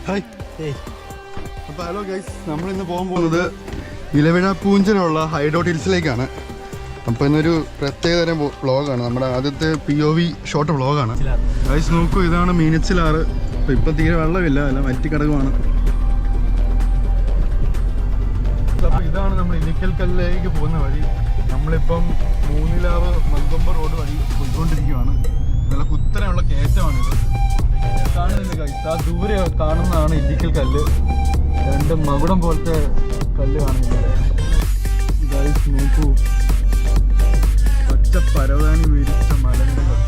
Hi. അപ്പോൾ hello guys, നമ്മളിന്ന് പോകാൻ പോകുന്നത് ഇലവിഴ പൂഞ്ചിലുള്ള ഹൈഡോട്ട് ഹിൽസിലേക്കാണ്. അപ്പോൾ ഇന്നൊരു പ്രത്യേകതരം വ്ളോഗാണ്, നമ്മുടെ ആദ്യത്തെ POV ഷോട്ട് വ്ളോഗാണ്. ഗൈസ് നോക്കൂ, ഇതാണ് മീനച്ചിലാറ്. അപ്പോൾ ഇപ്പം തീരെ വെള്ളമില്ല, എല്ലാം വറ്റിക്കിടക്കുവാണ്. അപ്പോൾ ഇതാണ് നമ്മൾ ഇനിക്കൽ കല്ലിലേക്ക് പോകുന്ന വഴി. നമ്മളിപ്പം മൂന്നിലാവ് മങ്കൊമ്പ റോഡ് വഴി പോയിക്കൊണ്ടിരിക്കുകയാണ്. നല്ല കുത്തനെയുള്ള കയറ്റമാണിത്. കാണുന്നില്ല ഗൈസ്, ആ ദൂരെ കാണുന്നതാണ് ഇല്ലിക്കൽ കല്ല്. രണ്ട് മകുടം പോലത്തെ കല്ല് കാണുന്നില്ല ഗൈസ്. നോക്കൂ, പച്ച പരവാനി വീരിച്ച മലനിരകൾ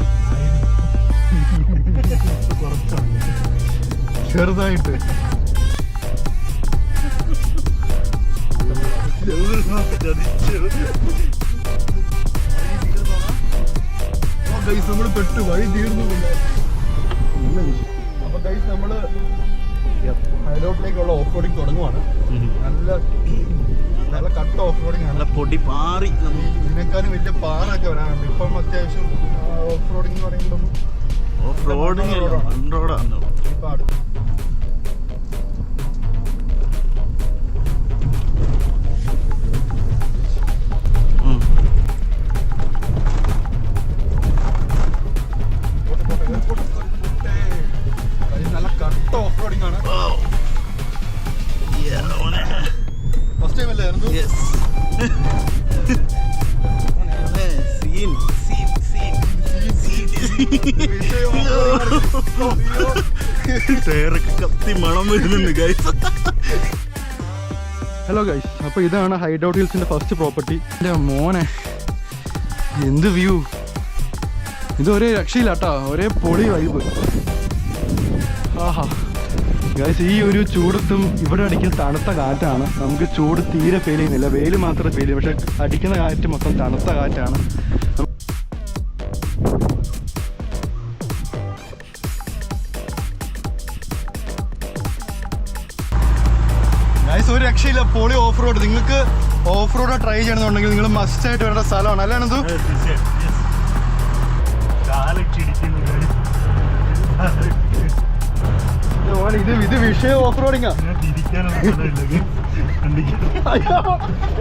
ചെറുതായിട്ട്. നമ്മൾ പെട്ടു, വഴി തീർന്നു. അപ്പൊ ഗൈസ്, നമ്മള് ഹൈഡോട്ടിലേക്കുള്ള ഓഫ് റോഡിങ് തുടങ്ങുവാണ്. നല്ല കട്ട ഓഫ് റോഡിങ് ആണ്. പൊടി പാറി ഇതിനേക്കാളും വലിയ പാറൊക്കെ വരാനുണ്ട്. ഇപ്പം അത്യാവശ്യം ഓഫ് റോഡിങ് എന്ന് പറയുമ്പോൾ ഓഫ് റോഡിങ് ഇപ്പൊ അടുത്ത് നല്ല കട്ട ഓഫ് റോഡിങ് ആണ്. ഫസ്റ്റ് ടൈം അല്ലേ? കത്തി മണം വരുന്നുണ്ട് ഗൈസ്. ഹലോ ഗൈസ്, അപ്പോൾ ഇതാണ് ഹൈഡോട്ട് ഹിൽസിന്റെ ഫസ്റ്റ് പ്രോപ്പർട്ടി. എൻ്റെ മോനെ, എന്ത് വ്യൂ! ഇത് ഒരേ രക്ഷയില്ല കേട്ടോ, ഒരേ പൊളി വൈബ്. ആഹാ ഗൈസ്, ഈ ഒരു ചൂടത്തും ഇവിടെ അടിക്കുന്ന തണുത്ത കാറ്റാണ്. നമുക്ക് ചൂട് തീരെ ഫീൽ ചെയ്യുന്നില്ല, വെയിൽ മാത്രമേ ഫീൽ ചെയ്യും. പക്ഷെ അടിക്കുന്ന കാറ്റ് മൊത്തം തണുത്ത കാറ്റാണ്. ഗൈസ്, ഒരു രക്ഷയില്ല, പൊളി ഓഫ് റോഡ്. നിങ്ങൾക്ക് ഓഫ് റോഡ് ട്രൈ ചെയ്യണമെന്നുണ്ടെങ്കിൽ നിങ്ങൾ മസ്റ്റ് ആയിട്ട് വരേണ്ട സ്ഥലമാണ്, അല്ലേ അനന്തു? ഇത് വിഷയം ഓഫ് റോഡിങ്ങാ.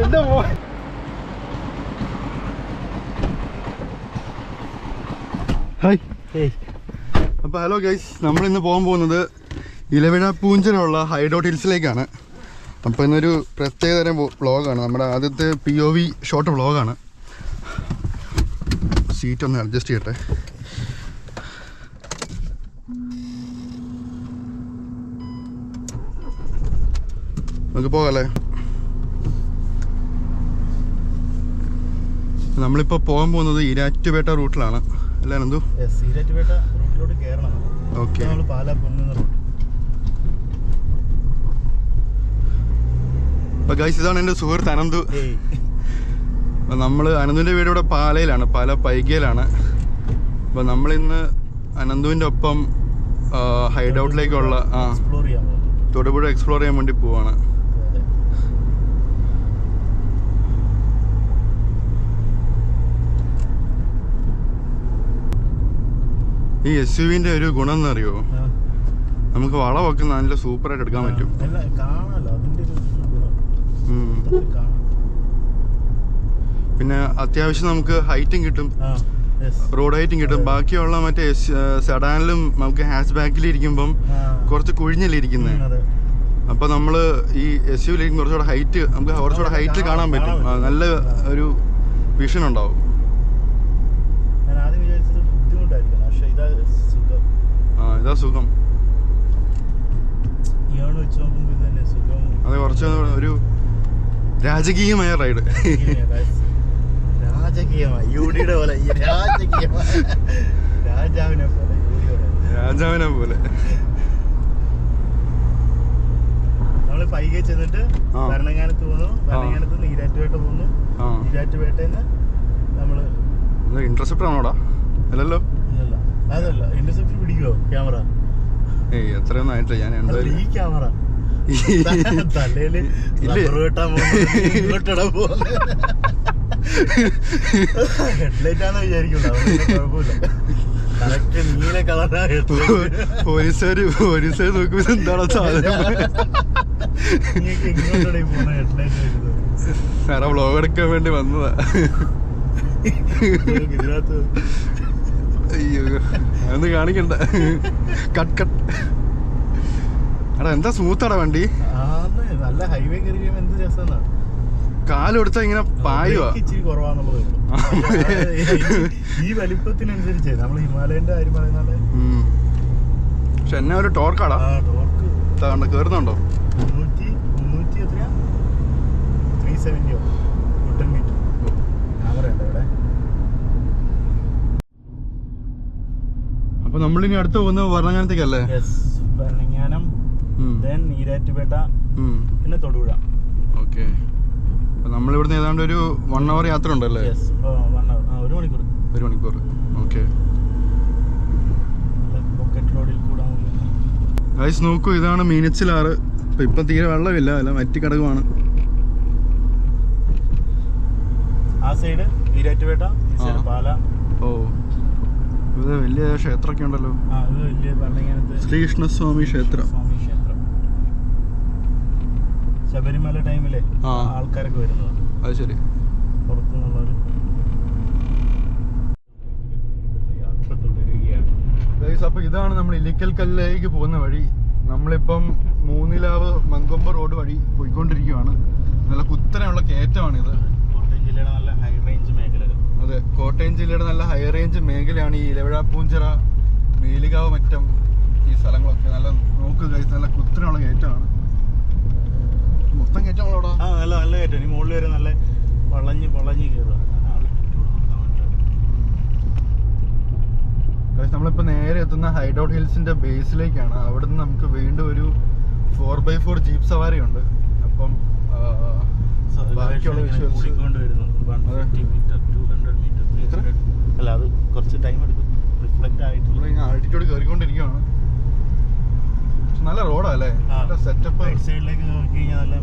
എന്റെ മോൻ, ഹായ്. അപ്പോൾ ഹലോ ഗൈസ്, നമ്മളിന്ന് പോകാൻ പോകുന്നത് ഇലവിഴ പൂഞ്ചിലുള്ള ഹൈഡോട്ട് ഹിൽസിലേക്കാണ്. അപ്പോൾ ഇന്നൊരു പ്രത്യേകതരം വ്ളോഗാണ്, നമ്മുടെ ആദ്യത്തെ POV ഷോട്ട് വ്ളോഗാണ്. സീറ്റ് ഒന്ന് അഡ്ജസ്റ്റ് ചെയ്യട്ടെ. നമുക്ക് പോകാല്ലേ? നമ്മളിപ്പോൾ പോകാൻ പോകുന്നത് ഈരാറ്റുപേട്ട റൂട്ടിലാണ്, അല്ലേ അനന്തു? ഈരാറ്റുപേട്ട റൂട്ടിലോട്ട് കയറണം. ഓക്കെ. അപ്പോൾ ഗൈസ്, ഇതാണ് എൻ്റെ സുഹൃത്ത് അനന്തു. അപ്പോൾ നമ്മൾ അനന്തുവിൻ്റെ വീട് ഇവിടെ പാലയിലാണ്, പാല പൈകയിലാണ്. അപ്പോൾ നമ്മളിന്ന് അനന്തുവിൻ്റെ ഒപ്പം ഹൈഡൗട്ടിലേക്കുള്ള തൊടുപുഴ എക്സ്പ്ലോർ ചെയ്യാൻ വേണ്ടി പോവാണ്. ഈ SUV-ന്റെ ഒരു ഗുണം എന്നറിയോ, നമുക്ക് വളമൊക്കെ നല്ല സൂപ്പറായിട്ട് എടുക്കാൻ പറ്റും. പിന്നെ അത്യാവശ്യം നമുക്ക് ഹൈറ്റും കിട്ടും, റോഡ് ഹൈറ്റും കിട്ടും. ബാക്കിയുള്ള മറ്റേ സെഡാനിലും നമുക്ക് ഹാച്ച് ബാക്കിലിരിക്കുമ്പം കുറച്ച് കുഴിഞ്ഞല്ലിരിക്കുന്നത്. അപ്പോൾ നമ്മൾ ഈ SUV-യിലേക്ക് കുറച്ചുകൂടെ ഹൈറ്റ്, നമുക്ക് കുറച്ചുകൂടെ ഹൈറ്റിൽ കാണാൻ പറ്റും, നല്ല ഒരു വിഷൻ ഉണ്ടാവും. ഇതാ സുഖം. അതെ, കുറച്ച് ഒരു രാജകീയമായ റൈഡ്. രാജാവിനെ പോലെ. നമ്മള് പൈകെ ചെന്നിട്ട് ഭരണങ്ങാനത്ത് പോകുന്നു, ഭരണങ്ങാനത്ത് നിന്ന് ഈരാറ്റുപേട്ട പോകുന്നു, ഈരാറ്റുപേട്ടന്ന് നമ്മള് ഇന്റർസെപ്റ്റർ ആണോടാ? അല്ലല്ലോ, അതല്ല. ഇന്റർസെപ്റ്റർ പിടിക്കുവോ ക്യാമറ? ഏയ് എത്രയൊന്നും ആയിട്ടില്ല. ഞാൻ എന്തായാലും ഈ ക്യാമറ തലയില് ഹെഡ്ലൈറ്റ് ആണെന്ന് വിചാരിക്കുള്ളൂ, കുഴപ്പമില്ല. കറക്റ്റ് നീല കളറാണ്. പോലീസുകാര് നോക്കുമ്പോ എന്താണോ സാധനം. ഇങ്ങോട്ടേ പോകുന്ന ഹെഡ്ലൈറ്റ് വരുന്നത്. സാറാ വ്ളോഗ് എടുക്കാൻ വേണ്ടി വന്നതാ. ഇതിനകത്ത് അയ്യോ അതൊന്നും കാണിക്കണ്ട. കട്ട്. എടാ എന്താ സ്മൂത്താടാ വണ്ടി. നല്ല ഹൈവേ കയറി എന്ത് രസമാണ്. കാലെടുത്താ ഇങ്ങനെ പായുവാ. ഇച്ചിരി കുറവാന്നുള്ളത്. ഈ വലിപ്പത്തിനനുസരിച്ച് നമ്മൾ ഹിമാലയന്റെ കാര്യം പറയുന്നത്. പക്ഷെ എന്നെ ഒരു ടോർക്കാടാ. ടോർക്ക് കേറുന്നുണ്ടോ? 300 എത്രയാ? 370 ന്യൂട്ടൺ മീറ്റർ. ക്യാമറ ഉണ്ട് ഇവിടെ. അപ്പൊ നമ്മളിനി അടുത്ത് പോകുന്നത് ഭരണങ്ങാനത്തേക്കല്ലേ? ഭരണങ്ങാനം, നീരാറ്റുപേട്ട, പിന്നെ തൊടുപുഴ. ഓക്കെ. അപ്പൊ നമ്മളിവിടുന്ന് ഏതാണ്ട് ഒരു 1 hour യാത്ര ഉണ്ടല്ലേ? 1 മണിക്കൂർ. 1 മണിക്കൂർ. ഓക്കെ. പോക്കറ്റ് റോഡിൽ കൂടാ. ഗൈസ് നോക്കൂ, ഇതാണ് മീനച്ചിലാറ്. ഇപ്പൊ തീരെ വെള്ളമില്ല, അല്ല വറ്റി കിടക്കുവാണ്. ആ സൈഡ് നീരാറ്റുപേട്ട, ഈ സൈഡ് പാല. ഓ, ഇത് വലിയ ക്ഷേത്രമൊക്കെ ഉണ്ടല്ലോ. ഇത് വലിയ ഭരണങ്ങാനത്ത് ശ്രീകൃഷ്ണസ്വാമി ക്ഷേത്രം. ശബരിമല ടൈമിലെ ആൾക്കാരൊക്കെ വരുന്നത്. അത് ശരി. പുറത്തുനിന്നുള്ളവര് അപ്പൊ ഇതാണ് നമ്മൾ ഇല്ലിക്കൽ കല്ലിലേക്ക് പോകുന്ന വഴി. നമ്മളിപ്പം മൂന്നിലാവ് മങ്കൊമ്പ് റോഡ് വഴി പോയിക്കൊണ്ടിരിക്കുകയാണ്. നല്ല കുത്തനെയുള്ള കയറ്റമാണിത്. കോട്ടയം ജില്ലയുടെ നല്ല ഹൈ റേഞ്ച് മേഖലകൾ. അതെ, കോട്ടയം ജില്ലയുടെ നല്ല ഹൈ റേഞ്ച് മേഖലയാണ് ഈ ഇലവിഴ, പൂഞ്ചിറ, മേലുകാവ് മറ്റം ഈ സ്ഥലങ്ങളൊക്കെ. നല്ല നോക്കുക, നല്ല കുത്തനെയുള്ള കയറ്റമാണ്. മൊത്തം കയറ്റങ്ങളോടാ. നല്ല കയറ്റം. ഇനി മുകളിൽ വരെ നല്ല വളഞ്ഞ് കയറുക. നമ്മളിപ്പോ നേരെ എത്തുന്ന ഹൈഡൌട്ട് ഹിൽസിന്റെ ബേസിലേക്കാണ്. അവിടുന്ന് നമുക്ക് വീണ്ടും ഒരു 4x4 ജീപ്പ് സവാരി ഉണ്ട്. അപ്പം ബാക്കിയുള്ള വിഷ്വൽസ് അല്ല, അത് കുറച്ച് ടൈം എടുക്കും. റിഫ്ലക്റ്റ് ആയിട്ട് ആൾട്ടിറ്റ്യൂഡ് കയറിക്കൊണ്ടിരിക്കുകയാണ്. നല്ല റോഡാ അല്ലേ? നല്ല സെറ്റപ്പ്. സൈഡിലേക്ക് നോക്കി കഴിഞ്ഞാൽ നല്ല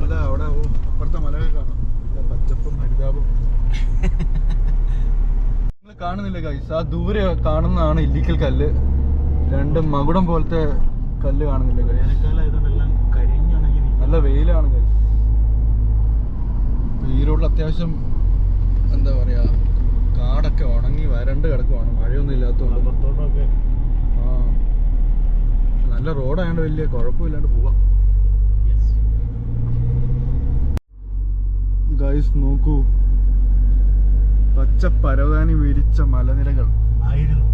നല്ല അവിടെ അപ്പുറത്തെ മലകൾ കാണാം. പച്ചപ്പും ഹരിതാപും നിങ്ങൾ കാണുന്നില്ല ഗൈസ്. ആ ദൂരെ കാണുന്നതാണ് ഇല്ലിക്കൽ കല്ല്. 2 മകുടം പോലത്തെ കല്ല് കാണുന്നില്ല ഗൈസ്. നല്ല വെയിലാണ് ഗൈസ്. ഈ റോഡിൽ അത്യാവശ്യം എന്താ പറയാ, കാടൊക്കെ ഉണങ്ങി വരണ്ട് കിടക്കുവാണ്, മഴയൊന്നും ഇല്ലാത്തതുകൊണ്ട്. നല്ല റോഡായതുകൊണ്ട് വലിയ കുഴപ്പമില്ലാണ്ട് പോവാം. ഗൈസ് നോക്കൂ, പച്ച പരവതാനി വിരിച്ച മലനിരകൾ ആയിരുന്നു.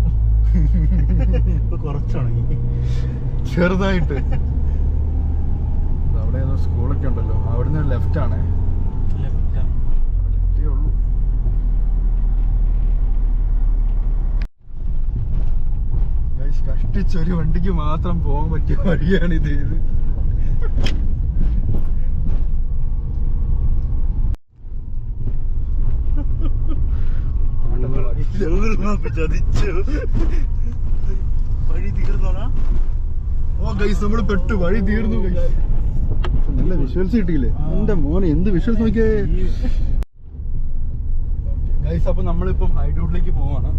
കുറച്ചുണങ്ങി ചെറുതായിട്ട്. അവിടെ ഏതോ സ്കൂളൊക്കെ ഉണ്ടല്ലോ, അവിടുന്ന് ലെഫ്റ്റ് ആണ്. ലെഫ്റ്റേ ഉള്ളൂ. ഗൈസ് കഷ്ടിച്ചൊരു വണ്ടിക്ക് മാത്രം പോകാൻ പറ്റിയ വഴിയാണിത്. വഴി തീർന്നോടാ. ഓ ഗൈസ്, നമ്മള് പെട്ടു, വഴി തീർന്നു ഗൈസ്. നല്ല വിഷ്വൽസ് കിട്ടിയില്ലേ എന്റെ മോനെ? എന്ത് വിഷ്വൽസ് നോക്കിയേ ഗൈസ്. അപ്പൊ നമ്മളിപ്പം ഹൈഡൌട്ടിലേക്ക് പോവാണ്.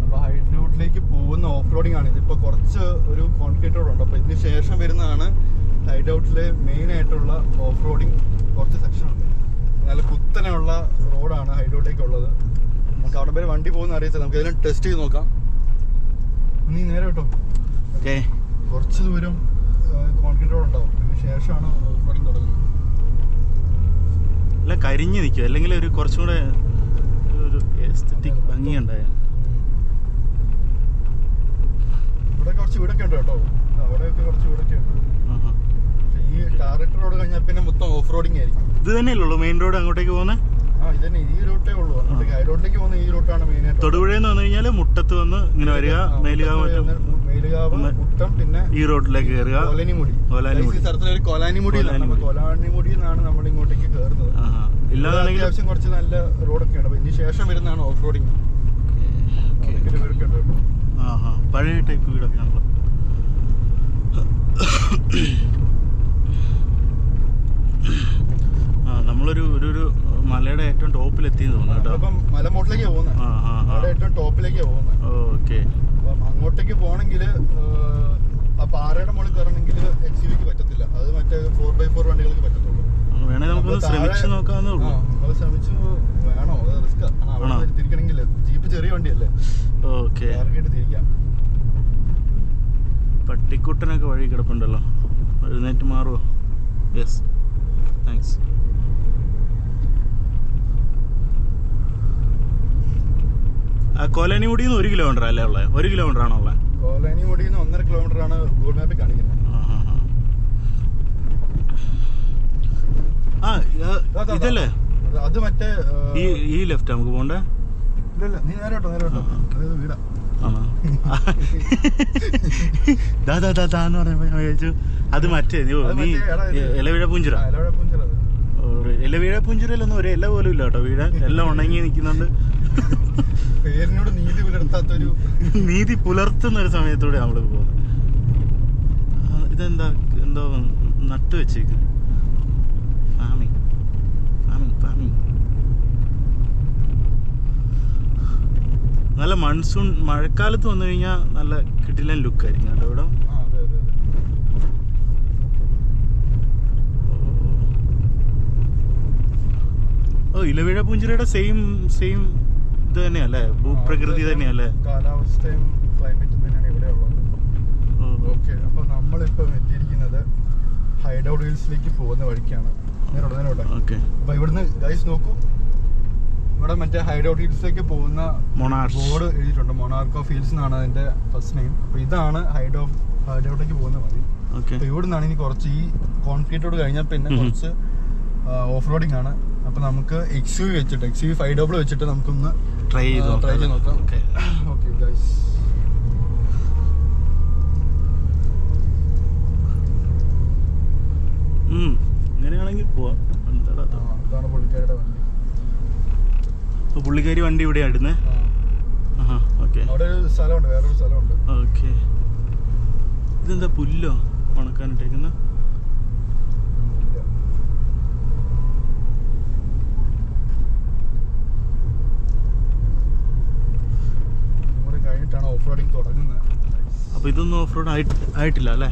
അപ്പൊ ഹൈഡൌട്ടിലേക്ക് പോകുന്ന ഓഫ് റോഡിങ് ആണ്. ഇതിപ്പോ കുറച്ച് ഒരു കോൺക്രീറ്റ് റോഡ് ഉണ്ട്. അപ്പൊ ഇതിന് ശേഷം വരുന്നതാണ് ഹൈഡൌട്ടിലെ മെയിൻ ആയിട്ടുള്ള ഓഫ് റോഡിങ്. കുറച്ച് സെക്ഷൻ ഉണ്ട്. നല്ല കുത്തനെയുള്ള റോഡാണ് ഹൈഡൌട്ടിലേക്ക് ഉള്ളത്. നമുക്ക് അവിടെ വരെ വണ്ടി പോകുന്ന അറിയിച്ചാൽ നമുക്ക് ഇതിനെ ടെസ്റ്റ് ചെയ്ത് നോക്കാം. നീ നേരെ കേട്ടോ. കുറച്ച് ദൂരം കോൺക്രീറ്റ് റോഡ് ഉണ്ടാവും. അതിന് ശേഷമാണ് ഓഫ് റോഡിങ് തുടങ്ങുന്നത്. അല്ല, കരിഞ്ഞു നിൽക്കും. അല്ലെങ്കിൽ ഒരു കുറച്ചും കൂടെ ഒരു എസ്തെറ്റിക് ഭംഗിയുണ്ടായ. ഇവിടെ കുറച്ച് വീടൊക്കെ ഉണ്ട് കേട്ടോ. അവിടെയൊക്കെ കുറച്ച് വീടൊക്കെ ഉണ്ട്. ഈ ടാറിട്ട് റോഡ് കഴിഞ്ഞാൽ പിന്നെ മൊത്തം ഓഫ് റോഡിങ് ആയിരിക്കും. ഇത് തന്നെയല്ലേ മെയിൻ റോഡ് അങ്ങോട്ടേക്ക് പോകുന്നത്? ഇതന്നെ, ഈ റൂട്ടേ ഉള്ളൂ. അങ്ങോട്ടേക്ക് ഹൈറോഡിലേക്ക് പോകുന്ന ഈ റൂട്ടാണ് മെയിൻ ആയിട്ട്. തൊടുപുഴയെന്ന് വന്നു കഴിഞ്ഞാൽ മുട്ടത്ത് വന്ന് ഇങ്ങനെ വരിക, മേലുകാവ്, മുട്ടം, പിന്നെ ഈ റോഡിലേക്ക് കയറുക. കൊലാനിമുടി. ഈ സ്ഥലത്തിലൊരു കൊലാനിമുടി എന്നാണ് നമ്മൾ ഇങ്ങോട്ടേക്ക് കയറുന്നത്. ഇല്ലാതാണെങ്കിൽ അത്യാവശ്യം കുറച്ച് നല്ല റോഡൊക്കെ ഉണ്ട്. ഇതിന് ശേഷം വരുന്നതാണ് ഓഫ് റോഡിങ്. പഴയ ടൈപ്പ് വീടൊക്കെ ആണല്ലോ. നമ്മളൊരു ഒരു മലയുടെ ഏറ്റവും ടോപ്പിൽ എത്തിയെന്ന് തോന്നുന്നു കേട്ടോ. മലമോട്ടിലേക്ക് പോകുന്നത്. ഏറ്റവും ടോപ്പിലേക്കാണ് പോകുന്നത്. ഓക്കെ. അപ്പം അങ്ങോട്ടേക്ക് പോകണമെങ്കിൽ ആ പാറയുടെ മുകളിൽ കയറണമെങ്കിൽ XUV-ക്ക് പറ്റത്തില്ല. അത് മറ്റേ 4x4 വണ്ടികൾക്ക് പറ്റത്തുള്ളൂ. വേണേ നമുക്കൊന്ന് ശ്രമിച്ചു നോക്കാവുന്നേ ഉള്ളൂ. നമ്മൾ ശ്രമിച്ചു വേണോ? അത് റിസ്ക് ആണ്. അവിടെ തിരിക്കണമെങ്കിൽ ജീപ്പ് ചെറിയ വണ്ടിയല്ലേ. ഓക്കെ. തിരിക്കാം. പട്ടിക്കുട്ടനൊക്കെ വഴി കിടപ്പുണ്ടല്ലോ. എഴുന്നേറ്റ് മാറുമോ? Yes, thanks. ആ കോലാനിമുടിയിൽ നിന്ന് 1 കിലോമീറ്റർ അല്ലേ ഉള്ളത്? 1 കിലോമീറ്റർ ആണോ ഉള്ളത്? കോലാനിമുടിയിൽ നിന്ന് 1.5 കിലോമീറ്റർ ആണ് ഗൂഗിൾ മാപ്പിൽ കാണിക്കുന്നത്. ഇതല്ലേ അത് മറ്റേ ഈ ലെഫ്റ്റ് നമുക്ക് പോണ്ടേ? ഇല്ല, നീ നേരോട്ടോ. അതായത് വീടാ. ആണോ? ദാന്ന് പറഞ്ഞപ്പോ ചോദിച്ചു അത് മറ്റേ നീ ഇലവീഴ പുഞ്ചിറ. ഇലവീഴ പുഞ്ചിറയിലൊന്നും ഒരു ഇല പോലും ഇല്ല കേട്ടോ. വീഴ എല്ലാം ഉണങ്ങി നിൽക്കുന്നുണ്ട്. പേരിനോട് നീതി പുലർത്താത്തൊരു നീതി പുലർത്തുന്ന ഒരു സമയത്തൂടെ നമ്മൾ പോകുന്നത്. ഇതെന്താ എന്തോ നട്ടു വെച്ചേക്ക്. ഫാമിങ്. നല്ല മൺസൂൺ മഴക്കാലത്ത് വന്നു കഴിഞ്ഞാൽ നല്ല കിടിലൻ ലുക്കായിരിക്കും കേട്ടോ ഇവിടെ. ഓ, ഇലവീഴ പുഞ്ചിറയുടെ സെയിം ഇത് തന്നെയല്ലേ? ഭൂപ്രകൃതി തന്നെയല്ലേ? കാലാവസ്ഥയും ക്ലൈമറ്റും തന്നെയാണ് ഇവിടെ ഉള്ളത്. ഓക്കെ, അപ്പൊ നമ്മളിപ്പോ എത്തിയിരിക്കുന്നത് ഹൈഡ് ഔട്ട് ഹിൽസിലേക്ക് പോകുന്ന വഴിക്കാണ്. നേരോട്ടെ. ഓക്കെ. അപ്പൊ ഇവിടുന്ന് ഗൈസ് നോക്കൂ, ഇവിടെ മറ്റേ ഹൈഡ് ഔട്ട് ഹിൽസിലേക്ക് പോകുന്ന ബോർഡ് എഴുതിയിട്ടുണ്ട്. മൊണാർക്ക് ഓഫ് ഹിൽസ് എന്നാണ് അതിന്റെ ഫസ്റ്റ് നെയിം. അപ്പൊ ഇതാണ് ഹൈഡ് ഔട്ടിലേക്ക് പോകുന്ന വഴി. അപ്പൊ ഇവിടുന്നാണ് ഇനി കുറച്ച് ഈ കോൺക്രീറ്റ് റോഡ് കഴിഞ്ഞാൽ പിന്നെ കുറച്ച് ഓഫ് റോഡിങ് ആണ്. അപ്പൊ നമുക്ക് XUV 500 വെച്ചിട്ട് നമുക്കൊന്ന് ട്രൈ ചെയ്ത് നോക്കാം. Okay guys. ഇങ്ങനെയാണെങ്കിൽ പോവാം. അതാണ് പുള്ളിക്കാരുടെ വണ്ടി. പുള്ളിക്കാരി വണ്ടി ഇവിടെ ആയിരുന്നേ. അവിടെ ഒരു സ്ഥലമുണ്ട്, വേറൊരു സ്ഥലമുണ്ട്. ഓക്കെ. ഇതെന്താ പുല്ലോ ഉണക്കാനിട്ടേക്കുന്ന? കഴിഞ്ഞിട്ടാണ് ഓഫ് റോഡിങ് തുടങ്ങുന്നത്. അപ്പൊ ഇതൊന്നും ഓഫ് റോഡ് ആയിട്ടില്ല അല്ലേ?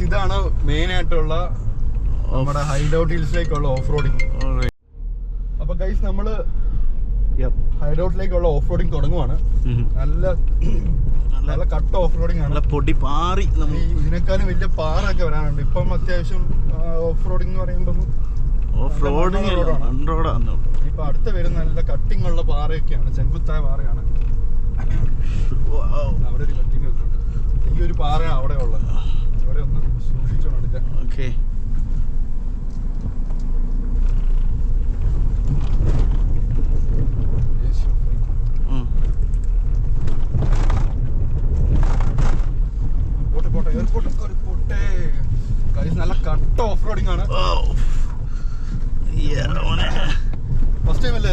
ഇതാണ് മെയിൻ ആയിട്ടുള്ള നമ്മുടെ ഹൈഡ് ഔട്ട് ഹിൽസിലേക്കുള്ള ഓഫ് റോഡിങ്. അപ്പൊ ഗൈസ് നമ്മള് ഹൈഡ് ഔട്ടിലേക്കുള്ള ഓഫ് റോഡിങ് തുടങ്ങുവാണ്. നല്ല കട്ട ഓഫ് റോഡിങ് ആണ്. പൊടി പാറി ഇതിനേക്കാളും വലിയ പാറൊക്കെ വരാനുണ്ട്. ഇപ്പം അത്യാവശ്യം ഓഫ് റോഡിങ് എന്ന് പറയുമ്പോൾ ഇപ്പൊ അടുത്ത് വരുന്ന നല്ല കട്ടിങ് ഉള്ള പാറയൊക്കെയാണ്, ചെങ്കുത്തായ പാറയാണ്. അവിടെ ഒരു കട്ടിങ് വരുന്നുണ്ട്. ഈ ഒരു പാറയാണ് അവിടെ ഉള്ളത്. അവിടെ ഒന്ന് സൂക്ഷിച്ചോണം എടുക്കാൻ. ഓക്കെ. നല്ല കട്ട ഓഫ് റോഡിങ് ആണ്. ഫസ്റ്റ് ടൈം അല്ലേ?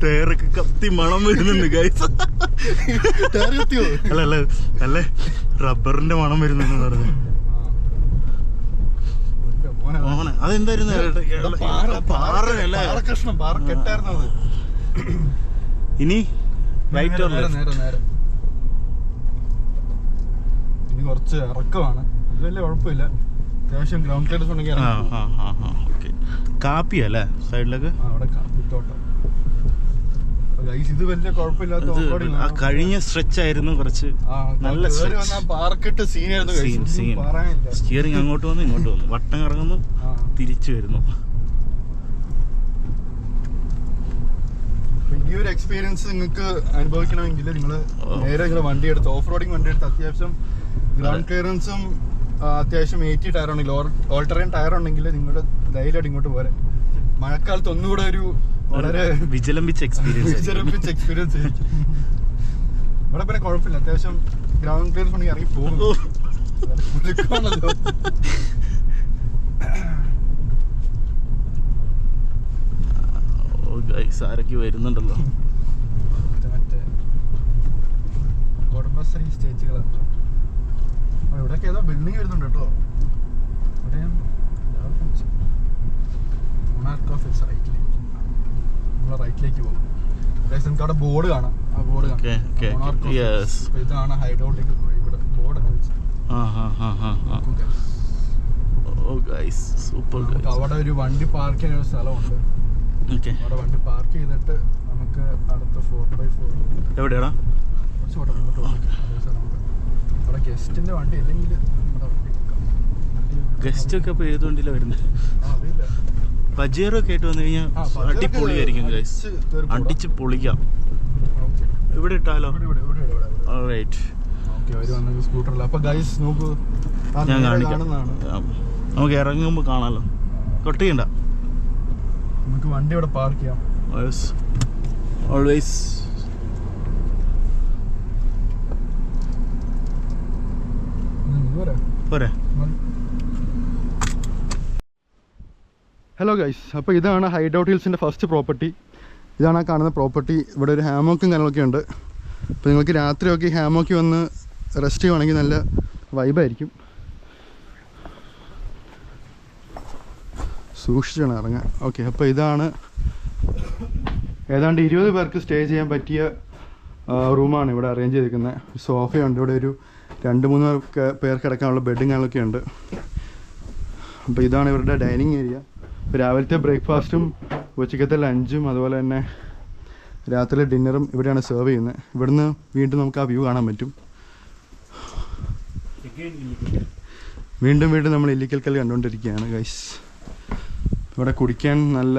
ടയറൊക്കെ കത്തി മണം വരുന്നുണ്ട് ഗൈസ്. അല്ല നല്ല റബ്ബറിന്റെ മണം വരുന്നെന്ന് പറഞ്ഞു. അതെന്തായിരുന്നു? ഇനി റൈറ്റ് നേരെ ഇനി കുറച്ച് ഇറക്കമാണ്. ഇത് വലിയ കുഴപ്പമില്ല. അത്യാവശ്യം ഗ്രൗണ്ട് ക്ലിയറൻസ് ഉണ്ടെങ്കിൽ. കാപ്പി അല്ലേ സൈഡിലൊക്കെ? അവിടെ കാപ്പിത്തോട്ടം. ഇത് വലിയ കുഴപ്പമില്ലാത്ത കഴിഞ്ഞ സ്ട്രെച്ച് ആയിരുന്നു. കുറച്ച് നല്ല പാർക്കിട്ട് സീനായിരുന്നു. സ്റ്റിയറിംഗ് അങ്ങോട്ട് വന്നു ഇങ്ങോട്ട് വന്നു, വട്ടം കറങ്ങുന്നു, തിരിച്ചു വരുന്നു. ഈ ഒരു എക്സ്പീരിയൻസ് നിങ്ങൾക്ക് അനുഭവിക്കണമെങ്കിൽ നിങ്ങൾ നേരെ വണ്ടി എടുത്ത് ഓഫ് റോഡിങ് വണ്ടി എടുത്ത് അത്യാവശ്യം ഗ്രൗണ്ട് ക്ലിയറൻസും അത്യാവശ്യം 80 ടയർ ഉണ്ടെങ്കിൽ ഓൾട്ടറേൻ ടയർ ഉണ്ടെങ്കിൽ നിങ്ങളുടെ ധൈര്യമായിട്ട് ഇങ്ങോട്ട് പോരെ. മഴക്കാലത്ത് ഒന്നുകൂടെ ഒരു വളരെ വിജലംബിച്ച എക്സ്പീരിയൻസ് ഇവിടെ പിന്നെ കുഴപ്പമില്ല. അത്യാവശ്യം ഗ്രൗണ്ട് ക്ലിയറൻസ് ഉണ്ടെങ്കിൽ ഇറങ്ങി പോകുന്നു. ആരൊക്കെ വരുന്നുണ്ടല്ലോ. മറ്റേ കുടുംബശ്രീ സ്റ്റേജുകളാണ്. ബാക്ക് ഏതോ ബിൽഡിംഗ് വരുന്നുണ്ട് കേട്ടോ. നമ്മളെ റൈറ്റിലേക്ക് പോകും. നമുക്ക് അവിടെ ബോർഡ് കാണാം. ആ ബോർഡ് കാണാം. ഇതാണ് ഹൈഡ്രോട്ടിക്. ഇവിടെ ബോർഡൊക്കെ വെച്ച് അവിടെ ഒരു വണ്ടി പാർക്ക് ചെയ്യുന്ന ഒരു സ്ഥലമുണ്ട്. അവിടെ വണ്ടി പാർക്ക് ചെയ്തിട്ട് നമുക്ക് അടുത്ത 4x4 എവിടെയാടാ കുറച്ചുകൂടെ മുന്നോട്ട് പോകാം. അവിടെ ഗസ്റ്റിന്റെ വണ്ടി അല്ലെങ്കിൽ നമ്മുടെ വണ്ടി ഗസ്റ്റ് ഒക്കെ ഇപ്പൊ ഏത് വണ്ടിയിലാണ് വരുന്നത്? അറിയില്ല. പജേറോ കേട്ട് വന്നു കഴിഞ്ഞാൽ അടിപൊളിയായിരിക്കും ഗൈസ്, അടിച്ച് പൊളിക്കാം. ഇവിടെ ഇട്ടാലോ? സ്കൂട്ടറിൽ അപ്പൊ ഗൈസ് നോക്കൂ, ഞാൻ കാണിക്കാം. നമുക്ക് ഇറങ്ങുമ്പോ കാണാലോ. കൊട്ടിയണ്ട, നമുക്ക് വണ്ടി ഇവിടെ പാർക്ക് ചെയ്യാം. ഓൾവേസ് പോരെ. ഹലോ ഗൈസ്, അപ്പോൾ ഇതാണ് ഹൈഡൌട്ട് ഹിൽസിൻ്റെ ഫസ്റ്റ് പ്രോപ്പർട്ടി. ഇതാണ് ആ കാണുന്ന പ്രോപ്പർട്ടി. ഇവിടെ ഒരു ഹാമോക്കും കാര്യങ്ങളൊക്കെ ഉണ്ട്. അപ്പോൾ നിങ്ങൾക്ക് രാത്രിയൊക്കെ ഹാമോക്കി വന്ന് റെസ്റ്റ് ചെയ്യുവാണെങ്കിൽ നല്ല വൈബായിരിക്കും. സൂക്ഷിച്ചാണ് ഇറങ്ങാൻ. ഓക്കെ, അപ്പോൾ ഇതാണ് ഏതാണ്ട് 20 പേർക്ക് സ്റ്റേ ചെയ്യാൻ പറ്റിയ റൂമാണ് ഇവിടെ അറേഞ്ച് ചെയ്തിരിക്കുന്നത്. സോഫയുണ്ട്, ഇവിടെ ഒരു 2-3 പേർക്ക് കിടക്കാനുള്ള ബെഡും കാര്യങ്ങളൊക്കെ ഉണ്ട്. അപ്പോൾ ഇതാണ് ഇവരുടെ ഡൈനിങ് ഏരിയ. ഇപ്പോൾ രാവിലത്തെ ബ്രേക്ക്ഫാസ്റ്റും ഉച്ചക്കത്തെ ലഞ്ചും അതുപോലെ തന്നെ രാത്രിയിലെ ഡിന്നറും ഇവിടെയാണ് സെർവ് ചെയ്യുന്നത്. ഇവിടുന്ന് വീണ്ടും നമുക്ക് ആ വ്യൂ കാണാൻ പറ്റും. വീണ്ടും വീണ്ടും നമ്മൾ ഇല്ലിക്കൽ കല്ല് കണ്ടുകൊണ്ടിരിക്കുകയാണ് ഗൈസ്. ഇവിടെ കുടിക്കാൻ നല്ല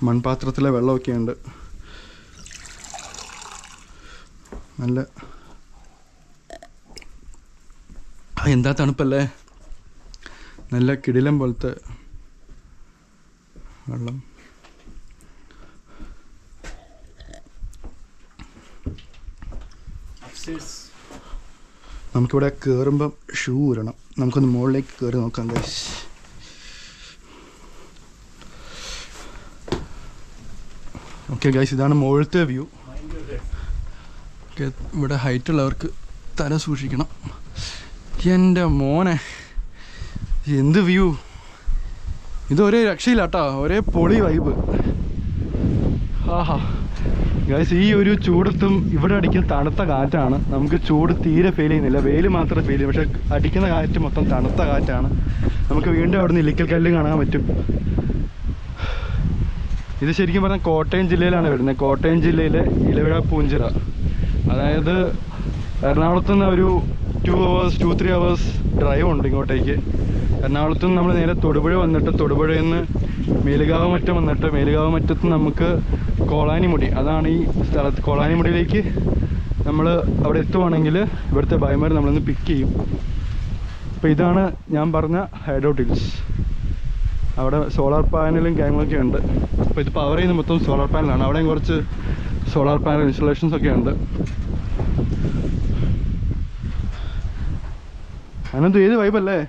മൺപാത്രത്തിലെ വെള്ളമൊക്കെ ഉണ്ട്. നല്ല എന്താ തണുപ്പല്ലേ, നല്ല കിടിലം പോലത്തെ വെള്ളം. നമുക്കിവിടെ കയറുമ്പം ഷൂ ഊരണം. നമുക്കൊന്ന് മുകളിലേക്ക് കയറി നോക്കാം ഗൈസ്. ഓക്കെ ഗൈസ്, ഇതാണ് മുകളിലത്തെ വ്യൂ. ഓക്കെ, ഇവിടെ ഹൈറ്റ് ഉള്ളവർക്ക് തല സൂക്ഷിക്കണം. എൻ്റെ മോനെ, എന്ത് വ്യൂ! ഇത് ഒരേ രക്ഷയില്ല കേട്ടോ, ഒരേ പൊളി വൈബ്. ആഹാ ഗൈസ്, ഈ ഒരു ചൂടത്തും ഇവിടെ അടിക്കുന്ന തണുത്ത കാറ്റാണ്. നമുക്ക് ചൂട് തീരെ ഫീൽ ചെയ്യുന്നില്ല, വെയിൽ മാത്രമേ ഫീൽ ചെയ്യും. പക്ഷെ അടിക്കുന്ന കാറ്റ് മൊത്തം തണുത്ത കാറ്റാണ്. നമുക്ക് വീണ്ടും അവിടെ നിന്ന് ഇല്ലിക്കൽ കല്ല് കാണാൻ പറ്റും. ഇത് ശരിക്കും പറഞ്ഞാൽ കോട്ടയം ജില്ലയിലാണ് വരുന്നത്. കോട്ടയം ജില്ലയിലെ ഇലവിഴ പൂഞ്ചിറ. അതായത് എറണാകുളത്ത് നിന്ന് ഒരു 2-3 hours ഡ്രൈവ് ഉണ്ട് ഇങ്ങോട്ടേക്ക്. എറണാകുളത്ത് നിന്ന് നമ്മൾ നേരെ തൊടുപുഴ വന്നിട്ട് തൊടുപുഴയിൽ നിന്ന് മേലുകാവ് മറ്റം വന്നിട്ട് മേലുകാവ് മറ്റത്ത് നമുക്ക് കോളാനിമുടി, അതാണ് ഈ സ്ഥലത്ത്. കോളാനിമുടിയിലേക്ക് നമ്മൾ അവിടെ എത്തുവാണെങ്കിൽ ഇവിടുത്തെ ബൈമാർ നമ്മളൊന്ന് പിക്ക് ചെയ്യും. അപ്പോൾ ഇതാണ് ഞാൻ പറഞ്ഞ ഹൈഡൌട്ട് ഹിൽസ്. അവിടെ സോളാർ പാനലും കാര്യങ്ങളൊക്കെ ഉണ്ട്. അപ്പോൾ ഇത് പവർ ചെയ്യുന്ന മൊത്തം സോളാർ പാനലാണ്. അവിടെയും കുറച്ച് സോളാർ പാനൽ ഇൻസ്റ്റലേഷൻസ് ഒക്കെ ഉണ്ട്. അതിനകത്ത് ഏത് വൈബല്ലേ.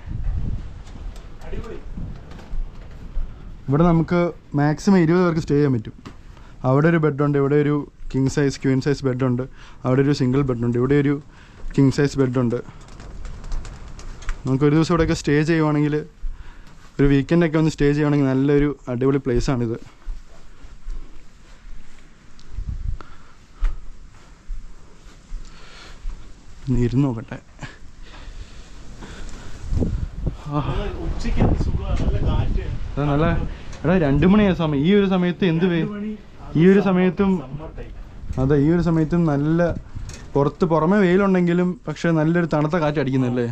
ഇവിടെ നമുക്ക് മാക്സിമം 20 പേർക്ക് സ്റ്റേ ചെയ്യാൻ പറ്റും. അവിടെ ഒരു ബെഡുണ്ട്, ഇവിടെ ഒരു കിങ് സൈസ് ക്വീൻ സൈസ് ബെഡുണ്ട്, അവിടെ ഒരു സിംഗിൾ ബെഡുണ്ട്, ഇവിടെ ഒരു കിങ് സൈസ് ബെഡുണ്ട്. നമുക്കൊരു ദിവസം ഇവിടെയൊക്കെ സ്റ്റേ ചെയ്യുവാണെങ്കിൽ, ഒരു വീക്കെൻഡൊക്കെ ഒന്ന് സ്റ്റേ ചെയ്യുവാണെങ്കിൽ നല്ലൊരു അടിപൊളി പ്ലേസാണിത്. ഇരുന്ന് നോക്കട്ടെ. നല്ല എടാ 2 മണിയായ സമയം. ഈ ഒരു സമയത്ത് എന്ത് ഈ ഒരു സമയത്തും അതെ, ഈ ഒരു സമയത്തും നല്ല പുറമെ വെയിലുണ്ടെങ്കിലും പക്ഷെ നല്ലൊരു തണുത്ത കാറ്റ് അടിക്കുന്നല്ലേ.